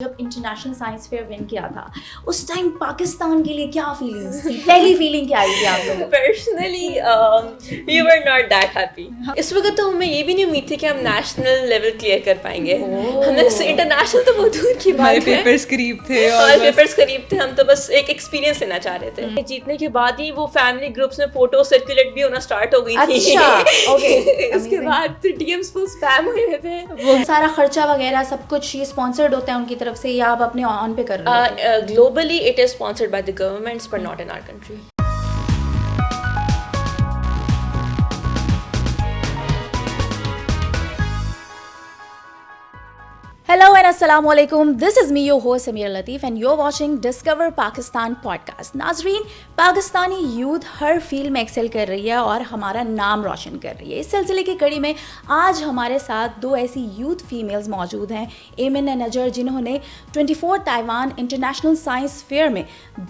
جب international science fair one کیا تھا اس ٹائم پاکستان کے لیے کیا فیلنگس تھی؟ پہلی فیلنگ کیا آئی تھی آپ لوگوں کو؟ Personally we were not that happy. اس وقت تو ہمیں یہ بھی نہیں امید تھی کہ ہم نیشنل لیول کلیئر کر پائیں گے. ہم نے انٹرنیشنل تو بہت دور کی بات ہے, پیپرز قریب تھے, ہمارے پیپرز قریب تھے, ہم تو بس ایک ایکسپیرینس لینا چاہ رہے تھے. جیتنے کے بعد ہی وہ فیملی گروپس میں فوٹو سرکولیٹ بھی ہونا اسٹارٹ ہو گئی تھی. اس کے بعد ڈی ایمس فل اسپیم ہوئے تھے. وہ سارا خرچہ وغیرہ سب کچھ یہ اسپانسرڈ ہوتا ہے ان کی طرف سے یا آپ اپنے آن پہ کر رہے ہیں؟ Globally it is sponsored by the governments but not in our country. Hello and Assalamu alaikum. This is me, your host Samir Latif, and you're watching Discover Pakistan podcast. ناظرین, پاکستانی یوتھ ہر فیلڈ میں Excel کر رہی ہے اور ہمارا نام روشن کر رہی ہے. اس سلسلے کی کڑی میں آج ہمارے ساتھ دو ایسی یوتھ فیمیلز موجود ہیں, ایمن نجر, جنہوں نے 24 تائیوان انٹرنیشنل سائنس فیئر میں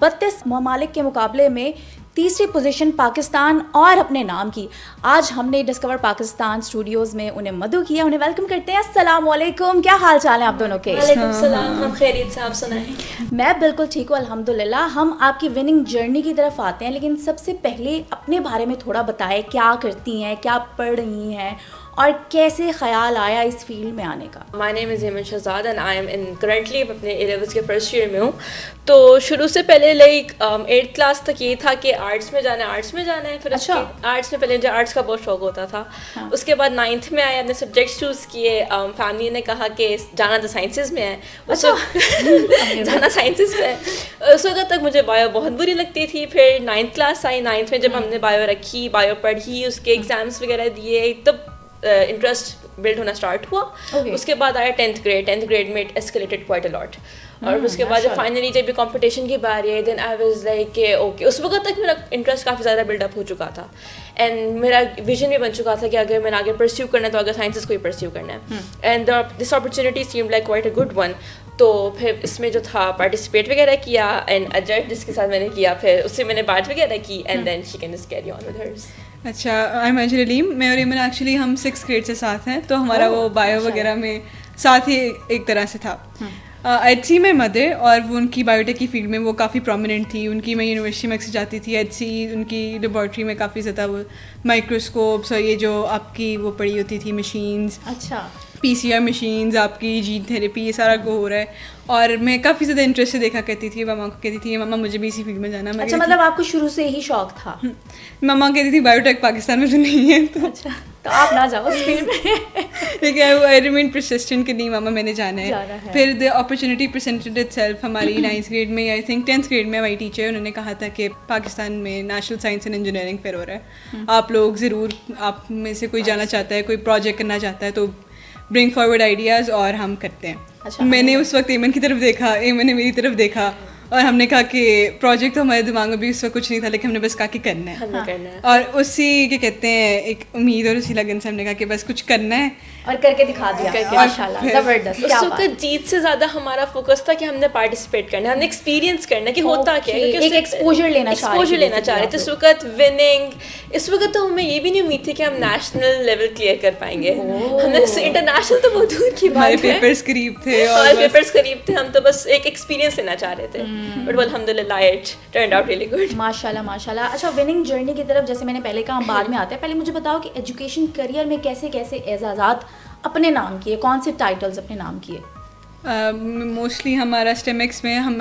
32 ممالک کے مقابلے میں تیسری پوزیشن پاکستان اور اپنے نام کی. آج ہم نے ڈسکور پاکستان اسٹوڈیوز میں انہیں مدعو کیا. انہیں ویلکم کرتے ہیں. السلام علیکم, کیا حال چال ہیں آپ دونوں کے؟ وعلیکم السلام, ہم خیریت سے, آپ سنائیں. میں بالکل ٹھیک ہوں الحمدللہ. ہم آپ کی وننگ جرنی کی طرف آتے ہیں, لیکن سب سے پہلے اپنے بارے میں تھوڑا بتائیں. کیا کرتی ہیں, کیا پڑھ رہی ہیں, اور کیسے خیال آیا اس فیلڈ میں آنے کا؟ My name is Aiman Shahzad and I am currently اپنے 11th کے فرسٹ ایئر میں ہوں. تو شروع سے پہلے لائک 8th کلاس تک یہ تھا کہ آرٹس میں جانا ہے. پھر آرٹس میں پہلے مجھے آرٹس کا بہت شوق ہوتا تھا. اس کے بعد 9th میں آئے, اپنے سبجیکٹس چوز کیے. فیملی نے کہا کہ جانا تو سائنسز میں ہے. جانا سائنسز میں ہے. اس وقت تک مجھے بایو بہت بری لگتی تھی. پھر 9th کلاس آئی. 9th میں جب ہم نے بایو رکھی, بایو پڑھی, اس کے ایگزامس وغیرہ دیے, تب انٹرسٹ بلڈ ہونا اسٹارٹ ہوا. اس کے بعد آیا 10th گریڈ میں اٹ ایسکیلیٹڈ کوائٹ اے لاٹ. اور اس کے بعد جب فائنلی جب کمپٹیشن کی باری آئی, دین آئی واز لائک کہ اوکے. اس وقت تک میرا انٹرسٹ کافی زیادہ بلڈ اپ ہو چکا تھا, اینڈ میرا ویژن بھی بن چکا تھا کہ اگر میں نے آگے پرسیو کرنا ہے تو اگر سائنسز کو ہی پرسیو کرنا ہے. And this opportunity seemed like quite a good one. تو پھر اس میں جو تھا پارٹیسپیٹ وغیرہ کیا, اینڈ جج جس کے ساتھ میں نے کیا, پھر اس سے میں نے بات وغیرہ کی, and then she can just carry on with hers. اچھا, آئی ایم انجلی علیم. میں اور ایمن ایکچولی ہم 6th گریڈ سے ساتھ ہیں, تو ہمارا وہ بایو وغیرہ میں ساتھ ہی ایک طرح سے تھا. ایچ سی میں مدر, اور وہ ان کی بایوٹیک کی فیلڈ میں وہ کافی پرومیننٹ تھی. ان کی میں یونیورسٹی میں اکثر جاتی تھی. ایچ سی ان کی لیبارٹری میں کافی زیادہ وہ مائکروسکوپس اور یہ جو آپ کی وہ پڑی ہوتی تھی مشینز, اچھا پی سی آر مشینز, آپ کی جین تھیراپی, یہ سارا کو ہو رہا ہے. اور میں کافی زیادہ انٹرسٹ سے دیکھا کرتی تھی. ماما کو کہتی تھی ماما مجھے بھی اسی فیلڈ میں جانا. اچھا, مطلب آپ کو شروع سے ہی شوق تھا؟ ماما کہتی تھی بایوٹیک پاکستان میں تو نہیں ہے, تو اچھا تو آپ نہ جاؤ اس فیلڈ میں. لیکن آئی ریمین پرسسٹنٹ کہ نہیں ماما میں نے جانا ہے. پھر the opportunity presented it self. ہماری 9th گریڈ میں, آئی تھنک 10th گریڈ میں, ہماری ٹیچر انہوں نے کہا تھا کہ پاکستان میں national science and engineering fair ہو رہا ہے, آپ لوگ ضرور, آپ میں سے کوئی جانا چاہتا ہے, کوئی پروجیکٹ کرنا چاہتا ہے, تو برنگ فارورڈ آئیڈیاز اور ہم کرتے ہیں. میں نے اس وقت ایمن کی طرف دیکھا, ایمن نے میری طرف دیکھا, اور ہم نے کہا کہ پروجیکٹ تو ہمارے دماغ میں بھی اس وقت کچھ نہیں تھا, لیکن ہم نے بس کہا کہ کرنا ہے. اور اسی کے کہتے ہیں ایک امید اور اسی لگن سے ہم نے کہا کہ بس کچھ کرنا ہے اور کر کے دکھا دیا. ماشاءاللہ, زبردست. اس وقت جیت سے زیادہ ہمارا فوکس تھا کہ ہم نے پارٹیسپیٹ کرنا ہے, ہم نے ایکسپیرینس کرنا ہے کہ ہوتا کیا ہے, ایک ایکسپوجر لینا چاہ رہے تھے. اس وقت وننگ, اس وقت تو ہمیں یہ بھی نہیں امید تھی کہ ہم نیشنل لیول کلیئر کر پائیں گے. ہم نے انٹرنیشنل تو بہت دور کی بات ہے, پیپرز قریب تھے, ہم تو بس ایک ایکسپیرینس لینا چاہ رہے تھے. بٹ الحمدللہ it turned out really good. ماشاءاللہ. اچھا, وننگ جرنی کی طرف جیسے میں نے پہلے کہا, بعد میں آتے ہیں. پہلے مجھے بتاؤ کہ ایجوکیشن کریئر میں کیسے کیسے اعزازات اپنے نام کیے, کون سے ٹائٹلز اپنے نام کیے؟ موسٹلی ہمارا اسٹیمکس میں, ہم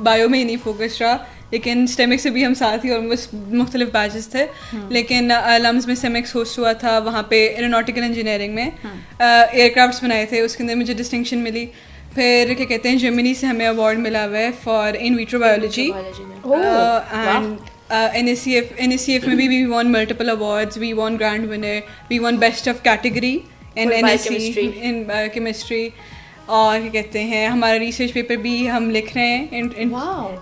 بایو میں ہی نہیں فوکس رہا, لیکن اسٹیمکس سے بھی ہم ساتھ ہی آلموسٹ مختلف بیچز تھے. لیکن لمز میں اسٹیمکس ہوسٹ ہوا تھا, وہاں پہ ایروناٹیکل انجینئرنگ میں ایئر کرافٹس بنائے تھے, اس کے اندر مجھے ڈسٹنکشن ملی. پھر کیا کہتے ہیں, جرمنی سے ہمیں ایوارڈ ملا ہوا ہے for in vitro biology, and NACF میں بھی we won multiple awards. We won grand winner, we won best of category in NSC in chemistry. اور کیا کہتے ہیں, ہمارا ریسرچ پیپر بھی ہم لکھ رہے ہیں, and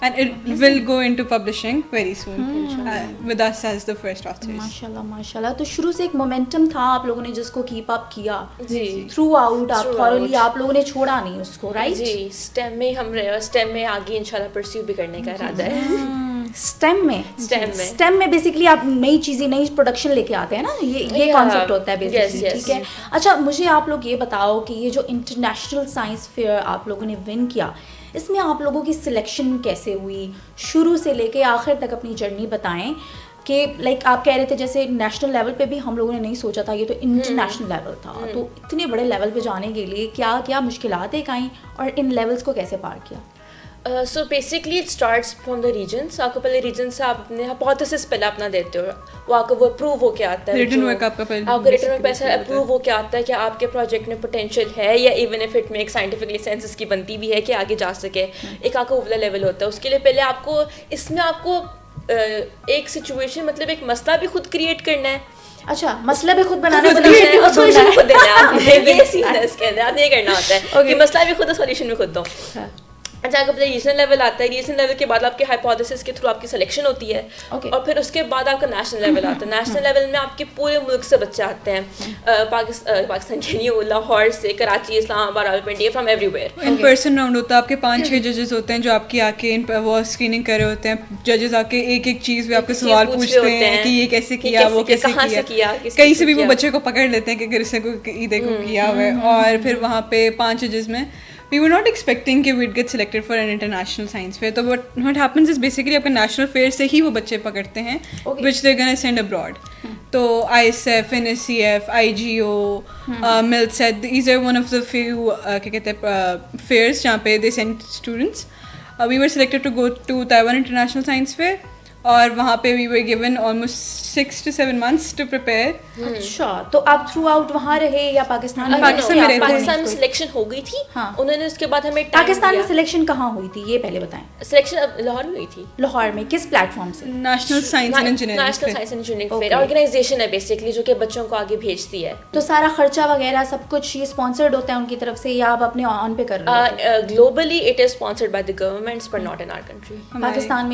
it will go into publishing very soon with us as the first authors. ماشاءاللہ. تو شروع سے ایک مومنٹم تھا آپ لوگوں نے جس کو کیپ اپ کیا تھرو آؤٹ, آپ تھورلی آپ لوگوں نے چھوڑا نہیں اس کو, رائٹ؟ جی, اسٹیم میں ہم رہے, اور اسٹیم میں آگے انشاءاللہ پرسیو بھی کرنے کا ارادہ ہے. STEM میں بیسکلی آپ نئی چیزیں نئی پروڈکشن لے کے آتے ہیں نا, یہ کانسیپٹ ہوتا ہے بیسکلی. ٹھیک ہے. اچھا مجھے آپ لوگ یہ بتاؤ کہ یہ جو انٹرنیشنل سائنس فیئر آپ لوگوں نے ون کیا, اس میں آپ لوگوں کی سلیکشن کیسے ہوئی, شروع سے لے کے آخر تک اپنی جرنی بتائیں. کہ لائک آپ کہہ رہے تھے جیسے نیشنل لیول پہ بھی ہم لوگوں نے نہیں سوچا تھا, یہ تو انٹرنیشنل لیول تھا, تو اتنے بڑے لیول پہ جانے کے لیے کیا کیا مشکلات ایک آئیں اور ان لیولس کو کیسے پار کیا؟ So basically it starts from the regions. آپ کو پہلے ریجن سے آپ اپنے ہائپوتھیسس پہلے اپنا دیتے ہو, وہ آپ کو وہ اپروو ہو کے آتا ہے, ریٹن ورک آپ کا آپ کا ریٹن ورک پیسہ اپروو ہو کے آتا ہے کہ آپ کے پروجیکٹ میں پوٹینشیل ہے, یا even if it make scientifically sense اس کی بنتی بھی ہے کہ آگے جا سکے. ایک آپ کا اولا لیول ہوتا ہے. اس کے لیے پہلے آپ کو اس میں آپ کو ایک سچویشن مطلب ایک مسئلہ بھی خود کریٹ کرنا ہے. اچھا مسئلہ بھی خود بنانا ہے, سولوشن خود دینا ہے. یہ سین ہے اس کے اندر, آپ یہ کرنا ہوتا ہے کہ مسئلہ بھی خود ہے, سولوشن بھی خود دو. اچھا آپ کا ریجنل لیول آتا ہے. ریجنل لیول کے بعد آپ کے ہائپوتھیسس کے تھرو آپ کی سلیکشن ہوتی ہے, اور پھر اس کے بعد آپ کا نیشنل لیول آتا ہے. نیشنل لیول میں آپ کے پورے ملک سے بچے آتے ہیں, پاکستان کے لیے لاہور سے, کراچی, اسلام آباد, Rawalpindi, from every where. In person round ہوتا ہے. آپ کے 5-6 ججز ہوتے ہیں جو آپ کی آ کے وہ اسکریننگ کر رہے ہوتے ہیں. ججز آ کے ایک ایک چیز پہ آپ کو سوال پوچھتے ہیں کہ یہ کیسے کیا, وہ کیسے کیا. کہیں سے بھی وہ بچے کو پکڑ لیتے ہیں کہ اگر اس نے کوئی دیکھو کیا ہوا ہے. اور پھر وہاں پہ 5 ججز میں we were not expecting کہ we'd get selected for an international science fair. تو what happens is basically آپ کے national fair سے ہی وہ بچے پکڑتے ہیں which they're gonna send abroad. تو ISF, NSCF, IGO, MILSET, these are one of the few کیا کہتے ہیں fairs جہاں پہ they send students. We were selected to go to Taiwan International Science Fair, اور وہاں پہ we were given almost 6 to 7 months to prepare. اچھا تو آپ تھرو آؤٹ وہاں رہے یا پاکستان میں؟ پاکستان میں سلیکشن ہو گئی تھی, انہوں نے اس کے بعد ہمیں. پاکستان میں سلیکشن کہاں ہوئی تھی یہ پہلے بتائیں. سلیکشن لاہور میں ہوئی تھی. لاہور میں کس پلیٹ فارم سے؟ National science and engineering fair organisation ہے بیسکلی جو کہ بچوں کو آگے بھیجتی ہے. تو سارا خرچہ وغیرہ سب کچھ یہ اسپانسرڈ ہوتا ہے ان کی طرف سے یا آپ اپنے آن پہ کر رہے ہیں؟ Globally it is sponsored by the governments but not in our country. Pakistan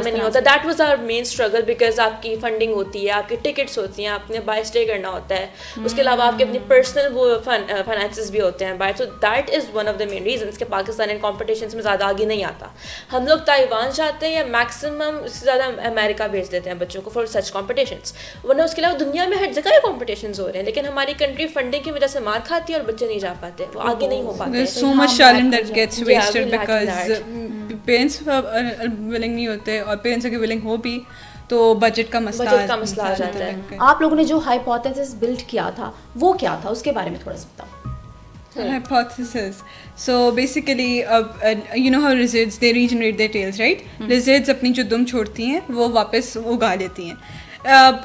میں نہیں ہوتا. That was our main struggle because آپ کی فنڈنگ ہوتی ہے, آپ کی ٹکٹس ہوتی ہیں, آپ نے بائی اسٹے کرنا ہوتا ہے, اس کے علاوہ آپ کے اپنی پرسنل وہ فائنانسز بھی ہوتے ہیں by. So that is one of the main reasons کہ پاکستان ان کمپٹیشنس میں زیادہ آگے نہیں آتا. ہم لوگ تائیوان جاتے ہیں یا میکسیمم اس سے زیادہ امریکہ بھیج دیتے ہیں بچوں کو فار سچ کمپٹیشنس, ورنہ اس کے علاوہ دنیا میں ہر جگہ یہ کمپٹیشنز ہو رہے ہیں, لیکن ہماری کنٹری فنڈنگ کی وجہ سے مار کھاتی ہے اور بچے نہیں جا پاتے, وہ آگے نہیں ہو پاتے. So much talent that gets wasted because parents willing نہیں ہوتے, اور پیرنٹس اگر ولنگ ہو بھی تو بجٹ کا مسئلہ آ جاتا ہے. آپ لوگوں نے جو ہائپوتھیسس بلڈ کیا تھا وہ کیا تھا, اس کے بارے میں تھوڑا سا بتاؤ. Hypothesis. So basically, you know how lizards, they regenerate their tails, right? Lizards اپنی جو دم چھوڑتی ہیں وہ واپس اگا لیتی ہیں.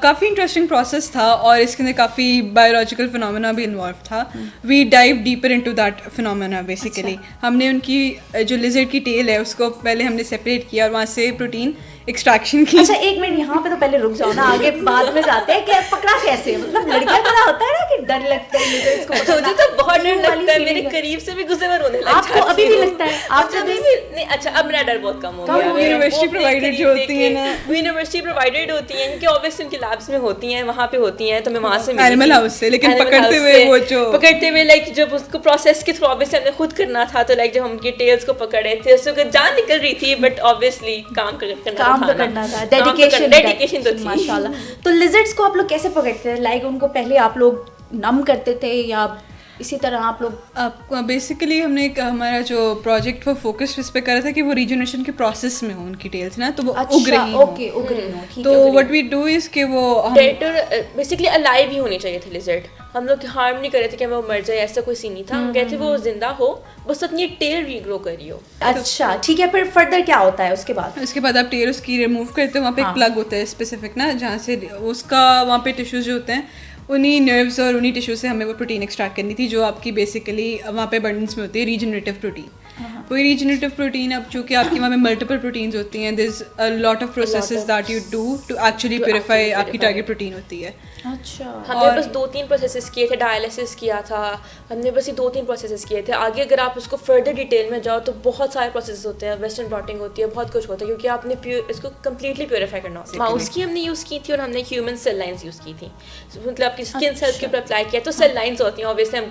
کافی انٹرسٹنگ پروسیس تھا, اور اس کے اندر کافی بایولوجیکل فنامنا بھی انوالو تھا. We dive deeper into that phenomena. Basically ہم نے ان کی جو لزرڈ کی ٹیل ہے اس کو پہلے ہم نے سیپریٹ کیا اور وہاں سے پروٹین ایکسٹریکشن کی. اچھا ایک منٹ یہاں پہ تو پہلے رک جاؤ نا, آگے بعد میں جاتے ہیں کہ پکڑا کیسے, مطلب لڑکیاں پتا ہوتا ہے نا کہ ڈر لگتا ہے lizards کو. مجھے تو بہت ڈر لگتا ہے, میرے قریب سے بھی غصے میں رونے لگتا ہے. آپ کو ابھی بھی لگتا ہے؟ آپ ابھی بھی نہیں. اچھا اب میرا ڈر بہت کم ہو گیا. یونیورسٹی پرووائڈیڈ جو ہوتی ہیں نا, یونیورسٹی پرووائڈیڈ ہوتی ہیں کہ obviously ان کی لیبس میں ہوتی ہیں, وہاں پہ ہوتی ہیں, تو میں وہاں سے اینیمل ہاؤس سے, لیکن پکڑتے ہوئے وہ جو پکڑتے ہوئے لائک جب اس کو پروسیس کے تھرو obviously ہم نے خود کرنا تھا, تو لائک جب ہم ان کی ٹیلس کو پکڑے تھے اس کو جان نکل رہی تھی, بٹ obviously کام کرنا تھا, ڈیڈیکیشن تو تھی ماشاءاللہ. تو lizards کو آپ لوگ کیسے پکڑتے تھے؟ لائک ان کو پہلے آپ لوگ نم کرتے تھے یا اسی طرح آپ لوگ؟ بیسیکلی ہم نے ہمارا جو پروجیکٹ وہ فوکس اس پہ کرا تھا کہ وہ ریجنریشن کے پروسیس میں ہوں ان کی ٹیلس نا, تو وہ اگ رہی ہوں. تو وٹ وی ڈو از کہ وہ بیسکلی الائیو ہی ہونی چاہیے تھے lizard. ہم لوگ ہارم نہیں کر رہے تھے کہ وہ مر جائے, ایسا کوئی سین نہیں تھا. ہم کہتے وہ زندہ ہو, بس اپنی ٹیل ریگرو کری ہو. اچھا ٹھیک ہے, پھر فردر کیا ہوتا ہے اس کے بعد؟ اس کے بعد آپ ٹیل اس کی ریموو کرتے ہیں, وہاں پہ ایک پلگ ہوتا ہے اسپیسیفک نا, جہاں سے اس کا وہاں پہ ٹیشوز جو ہوتے ہیں انہیں نروز اور انہیں ٹیشو سے ہمیں وہ پروٹین ایکسٹریکٹ کرنی تھی جو آپ کی بیسیکلی وہاں پہ ابنڈنس میں ہوتی ہے, ریجنریٹیو پروٹین. وہی ریجنریٹیو پروٹین, اب چونکہ آپ کی وہاں پہ ملٹیپل پروٹینز ہوتی ہیں, there is a lot of processes that you do to actually purify آپ کی ٹارگیٹ پروٹین ہوتی ہے. اچھا ہم نے بس 2-3 پروسیسز کیے تھے, ڈائلسس کیا تھا ہم نے, بس یہ 2-3 پروسیسز کیے تھے. آگے اگر آپ اس کو فردر ڈیٹیل میں جاؤ تو بہت سارے پروسیسز ہوتے ہیں, ویسٹرن بلاٹنگ ہوتی ہے, بہت کچھ ہوتا ہے, کیونکہ آپ نے اس کو کمپلیٹلی پیوریفائی کرنا ہوتا ہے. ماؤس کی ہم نے یوز کی تھی اور ہم نے ہیومن سیل لائنس یوز کی تھی, مطلب آپ کی اسکن سیلس کے اوپر اپلائی کیا تو سیل لائنس ہوتی ہیں. اوبیسلی ہم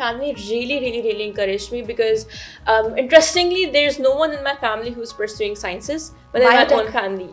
family really encouraged me because interestingly there is no one in my family who's pursuing sciences but in my own family.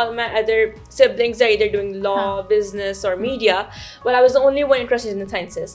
all my other siblings are either doing law, business or media, but I was the only one interested in the sciences.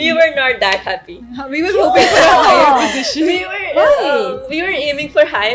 we were not that happy. we were hoping for a higher position. We were aiming for high.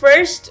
first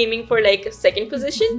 aiming for like second position.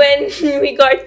when we got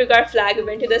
took our flag, we went to the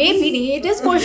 Maybe it is for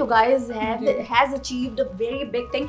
you guys has achieved a very big thing.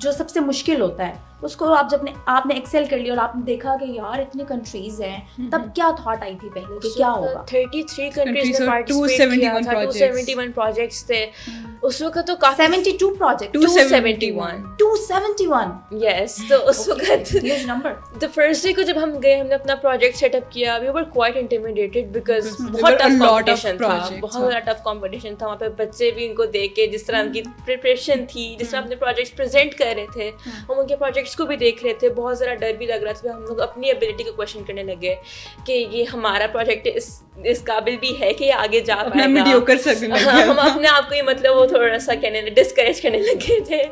جو سب سے مشکل ہوتا ہے اس کو آپ جب آپ نے ایکسل کر لیا اور آپ نے دیکھا کہ یار اتنی کنٹریز ہیں, تب کیا تھاٹ آئی تھی پہلے کہ کیا ہوگا؟ 33 کنٹریز میں پارٹیسپیٹ کیا تھا, 271 پروجیکٹس تھے اس وقت, تو کافی 72 پروجیکٹ 271 یس. تو اس وقت huge number. the first day کو جب ہم گئے, ہم نے اپنا پروجیکٹ سیٹ اپ کیا, we were quite intimidated because بہت ٹف کمپٹیشن تھا, بہت زیادہ ٹف کمپٹیشن تھا وہاں پہ. بچے بھی ان کو دیکھ کے جس طرح ان کی پریپریشن تھی, جس طرح اپنے پروجیکٹس پریزنٹ کر رہے تھے, ہم ان کے پروجیکٹس کو بھی دیکھ رہے تھے, بہت زیادہ ڈر بھی لگ رہا تھا. ہم لوگ اپنی ابیلٹی کو کویشچن کرنے لگے کہ یہ ہمارا پروجیکٹ اس قابل بھی ہے کہ یہ آگے جا پائے گا. ہم اپنے آپ کو یہ مطلب وہ تھوڑا سا کہنے ڈسکریج کرنے لگے تھے.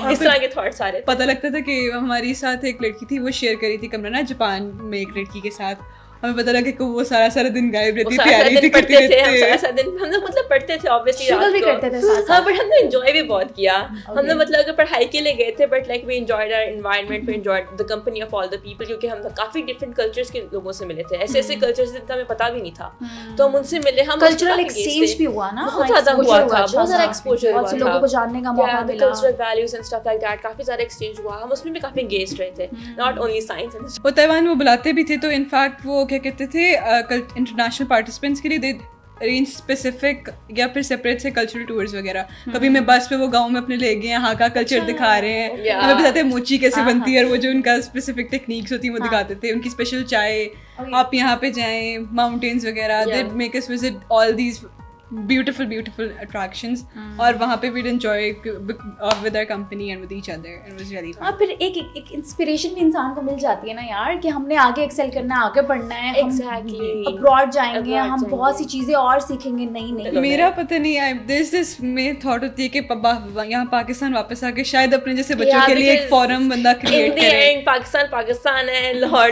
اس طرح کے تھاٹس آ رہے تھے. پتہ لگتا تھا کہ ہماری ساتھ ایک لڑکی تھی, وہ شیئر کری تھی کمرہ نا جاپان میں ایک لڑکی کے ساتھ. ہمیں پتہ لگا کہ وہ سارا دن غائب رہتی تھی, پڑھتے تھے ہم سارا دن, ہم لوگ مطلب پڑھتے تھے obviously رات کو. ہاں بٹ ہم نے انجوائے بھی بہت کیا. ہم نے مطلب اگر پڑھائی کے لیے گئے تھے but like we enjoyed our environment, we enjoyed the company of all the people, کیونکہ ہم کافی ڈفرینٹ کلچرس کے لوگوں سے ملے تھے. ایسے کلچرس جن کا ہمیں پتہ بھی نہیں تھا, تو ہم ان سے ملے. ہم کلچرل ایکسچینج بھی ہوا نا, بہت زیادہ ہوا تھا, بہت زیادہ ایکسپوجر ہوا تھا, لوگوں کو جاننے کا موقع ملا, cultural values and stuff like that, کافی زیادہ ایکسچینج ہوا. ہم اس میں بھی کافی انگیجڈ رہے تھے, ناٹ اونلی سائنس. وہ تائیوان وہ بلاتے بھی تھے, تو انفیکٹ وہ کیا کہتے تھے انٹرنیشنل پارٹیسپینٹس کے لیے دے ارینج اسپیسیفک یا پھر سیپریٹ سے کلچرل ٹورز وغیرہ. کبھی میں بس پہ وہ گاؤں میں اپنے لے گئے, یہاں کا کلچر دکھا رے ہیں, ہمیں بتاتے ہیں موچی کیسے بنتی ہے, اور وہ جو ان کا اسپیسیفک ٹیکنیکس ہوتی ہیں وہ دکھاتے تھے, ان کی اسپیشل چائے. آپ یہاں پہ جائیں, ماؤنٹینس وغیرہ, they make us visit all these beautiful attractions, اور وہاں پہ we'd enjoy with our company and with each other, and it was really fun. اور پھر ایک انسپریشن بھی انسان کو مل جاتی ہے نا یار, کہ ہم نے آگے ایکسل کرنا ہے, آگے پڑھنا ہے, ہم ابراڈ جائیں گے, ہم بہت سی چیزیں اور سیکھیں گے نئی نئی. میرا پتہ نہیں, this میں تھاٹ ہوتی ہے کہ یہاں پاکستان واپس آ کے شاید اپنے جیسے بچوں کے لیے ایک فورم بندہ کریٹ کرے. پاکستان ہے, لاہور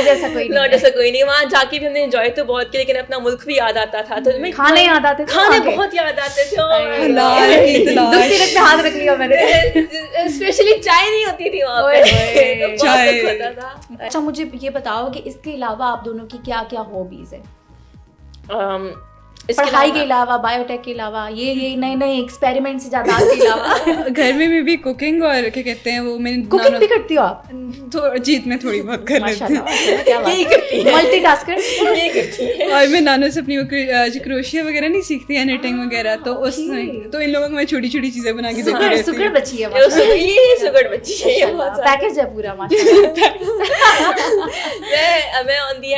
جیسا کوئی نہیں. وہاں جا کے بھی ہم نے انجوائے تو بہت کیا, لیکن اپنا ملک بھی یاد آتا تھا, تو کھانے یاد آتے تھے, کھانے بہت یاد آتے تھے. ہاتھ رکھ لیا میں نے, اسپیشلی چائے نہیں ہوتی تھی وہاں پہ, چائے ہوتا تھا. اچھا مجھے یہ بتاؤ کہ اس کے علاوہ آپ دونوں کی کیا کیا ہابیز ہیں, پڑھائی کے علاوہ, بایو ٹیک کے علاوہ, یہ نئے نئے ایکسپیریمنٹ سے زیادہ کے علاوہ؟ گھر میں بھی کوکنگ, اور کیا کہتے ہیں وہ, میں کوکنگ بھی کرتی ہو آپ؟ جیت میں تھوڑی بہت کر لیتی ہوں, ملٹی ٹاسکر. اور میں نانو سے اپنی کروشیا وغیرہ نہیں سیکھتی ہے, نیٹنگ وغیرہ, تو اس میں تو ان لوگوں کو میں چھوٹی چھوٹی چیزیں بنا کے دیتی رہتی ہوں. سکڑ بچی ہے, پیکج ہے پورا میں آن دی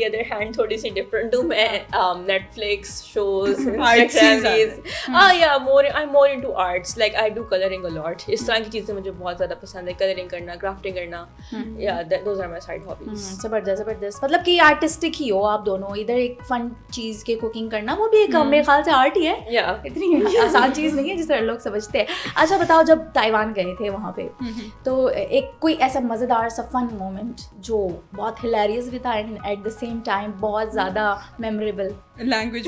ادر ہینڈ تھوڑی سی ڈفرنٹ ہوں. میں Netflix shows, I'm more into arts, like I do coloring a lot. اس طرح کی چیزیں مجھے بہت زیادہ پسند ہے, coloring کرنا, crafting کرنا. Those are my side hobbies. زبردست. مطلب کہ آرٹسٹک ہی ہو آپ دونوں, ادھر ایک فن چیز کے کوکنگ کرنا, وہ بھی ایک میرے خیال سے آرٹ ہی ہے, اتنی آسان چیز نہیں ہے جس طرح لوگ سمجھتے ہیں. اچھا بتاؤ, جب تائیوان گئے تھے وہاں پہ, تو ایک کوئی ایسا مزیدار سا فن مومنٹ جو بہت ہلیریس بھی تھا and at the same time بہت زیادہ میموریبل؟ لینگویج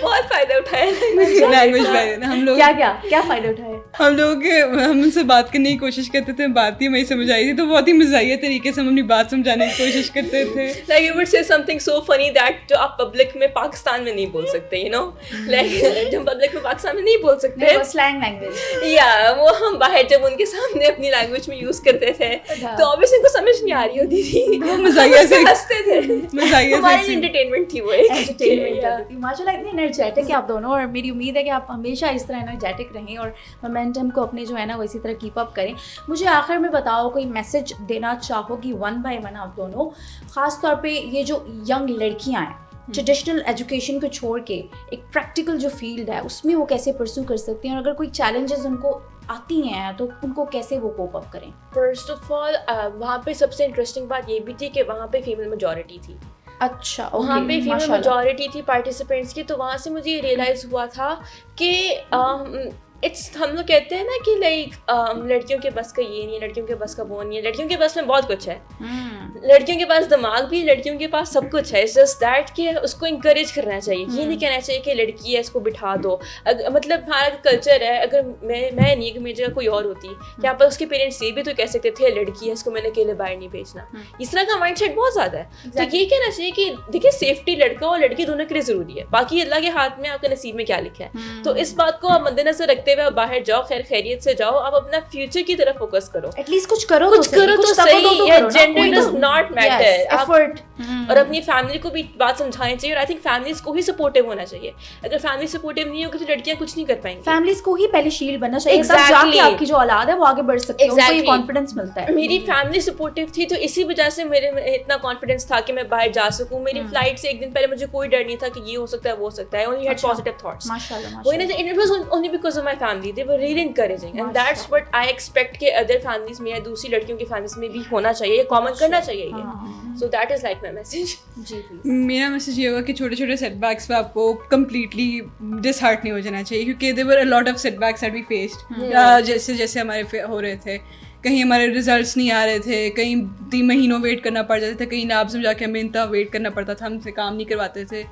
بہت فائدہ اٹھایا لینگویج بیریر. ہم لوگ کیا فائدہ اٹھائے؟ ہم ان سے بات کرنے کی کوشش کرتے تھے, بات ہی وہی سمجھ آئی تھی, تو بہت ہی مزاحیہ طریقے سے ہم اپنی بات سمجھانے کی کوشش کرتے تھے. Like you would say something so funny that جو آپ پبلک میں پاکستان میں نہیں بول سکتے, you know, like جو پبلک میں پاکستان میں نہیں بول سکتے, سلینگ لینگویج, یا وہ ہم باہر جب ان کے سامنے اپنی لینگویج میں یوز کرتے تھے تو obviously ان کو سمجھ نہیں آ رہی ہوتی تھی, وہ مزاحیہ سے ہنستے تھے, ہماری انٹرٹینمنٹ تھی, وہ ماشاء اللہ اتنی انرجیٹک ہے آپ دونوں, اور میری امید ہے کہ آپ ہمیشہ اس طرح انرجیٹک رہیں اور مومنٹم کو اپنے جو ہے نا وہ اسی طرح کیپ اپ کریں. مجھے آخر میں بتاؤ, کوئی میسج دینا چاہو گی ون بائی ون آپ دونوں, خاص طور پہ یہ جو ینگ لڑکیاں ہیں ٹریڈیشنل ایجوکیشن کو چھوڑ کے ایک پریکٹیکل جو فیلڈ ہے اس میں وہ کیسے پرسو کر سکتی ہیں, اور اگر کوئی چیلنجز ان کو آتی ہیں تو ان کو کیسے وہ کوپ اپ کریں؟ فرسٹ آف آل وہاں پہ سب سے انٹرسٹنگ بات یہ بھی تھی کہ وہاں پہ فیمیل میجورٹی تھی. اچھا, وہاں پہ فیمیل میجورٹی تھی پارٹیسپینٹس کی, تو وہاں سے مجھے یہ ریئلائز ہوا تھا کہ ہم لوگ کہتے ہیں نا کہ لائک لڑکیوں کے بس کا یہ نہیں ہے, لڑکیوں کے بس کا وہ نہیں ہے. لڑکیوں کے بس میں بہت کچھ ہے, لڑکیوں کے پاس دماغ بھی, لڑکیوں کے پاس سب کچھ ہے. اٹس جسٹ دیٹ کہ اس کو انکریج کرنا چاہیے. یہ نہیں کہنا چاہیے کہ لڑکی ہے اس کو بٹھا دو. مطلب ہمارا کلچر ہے, اگر میں نہیں, اگر میری جگہ کوئی اور ہوتی, کیا آپ اس کے پیرنٹس یہ بھی تو کہہ سکتے تھے لڑکی ہے اس کو میں نے اکیلے باہر نہیں بھیجنا. اس طرح کا مائنڈ سیٹ بہت زیادہ ہے. تو یہ کہنا چاہیے کہ دیکھیے سیفٹی لڑکا اور لڑکی دونوں کے لیے ضروری ہے, باقی اللہ کے ہاتھ میں آپ کے نصیب میں کیا لکھا ہے. تو اس بات کو آپ مد نظر رکھتے ہوئے آپ باہر جاؤ, خیریت سے جاؤ, آپ اپنا فیوچر کی طرف فوکس کرو. ایٹ لیسٹ کچھ کرو تو صحیح. Gender does not matter. اور اپنی فیملی کو بھی بات سمجھانی چاہیے, اور آئی تھنک فیملیز کو ہی سپورٹیو ہونا چاہیے. اگر فیملی سپورٹیو نہیں ہوگی تو لڑکیاں کچھ نہیں کر پائیں گی. فیملیز کو ہی پہلے شیلڈ بننا چاہیے, تب جا کے آپ کی جو اولاد ہے وہ آگے بڑھ سکتی ہے, ان کو یہ کانفیڈنس ملتا ہے. میری فیملی سپورٹیو تھی, تو اسی وجہ سے میرے اتنا کانفیڈنس تھا کہ میں باہر جا سکوں. میری فلائٹ سے ایک دن پہلے مجھے کوئی ڈر نہیں تھا کہ یہ ہو سکتا ہے وہ ہو سکتا ہے. Only had positive thoughts. It was only because of my family. They were really encouraging, and that's what I expect کہ other families میں یا دوسری لڑکیوں کی فیملیز میں بھی ہونا چاہیے, کامن کرنا چاہیے یہ. So that is like my message. میرا میسج یہ ہوگا کہ چھوٹے چھوٹے سیٹ بیکس پہ آپ کو کمپلیٹلی ڈس ہارٹ نہیں ہو جانا چاہیے, کیونکہ there were a lot of setbacks that we faced. جیسے ہمارے ہو رہے تھے, کہیں ہمارے ریزلٹس نہیں آ رہے تھے, کہیں 3 مہینوں ویٹ کرنا پڑ جاتا تھا, کہیں نابز میں جا کے ہمیں انتہا ویٹ کرنا پڑتا تھا, ہم سے کام نہیں کرواتے تھے.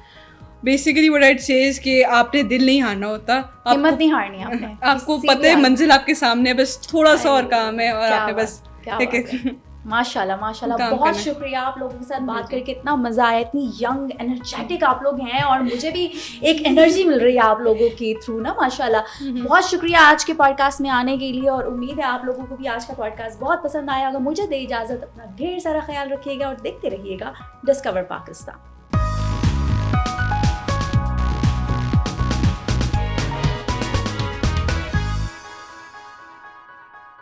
Basically what I'd say is کہ آپ نے دل نہیں ہارنا ہوتا, ہمت نہیں ہارنی آپ نے. آپ کو پتہ ہے منزل آپ کے سامنے ہے, بس تھوڑا سا اور کام ہے, اور آپ نے بس ماشاء اللہ ماشاء اللہ. بہت شکریہ آپ لوگوں کے ساتھ بات کر کے, اتنا مزہ آیا, اتنی ینگ انرجیٹک آپ لوگ ہیں, اور مجھے بھی ایک انرجی مل رہی ہے آپ لوگوں کے تھرو نا, ماشاء اللہ. بہت شکریہ آج کے پوڈ کاسٹ میں آنے کے لیے, اور امید ہے آپ لوگوں کو بھی آج کا پوڈ کاسٹ بہت پسند آیا ہوگا. مجھے دے اجازت, اپنا ڈھیر سارا خیال رکھیے گا اور دیکھتے رہیے گا ڈسکور پاکستان.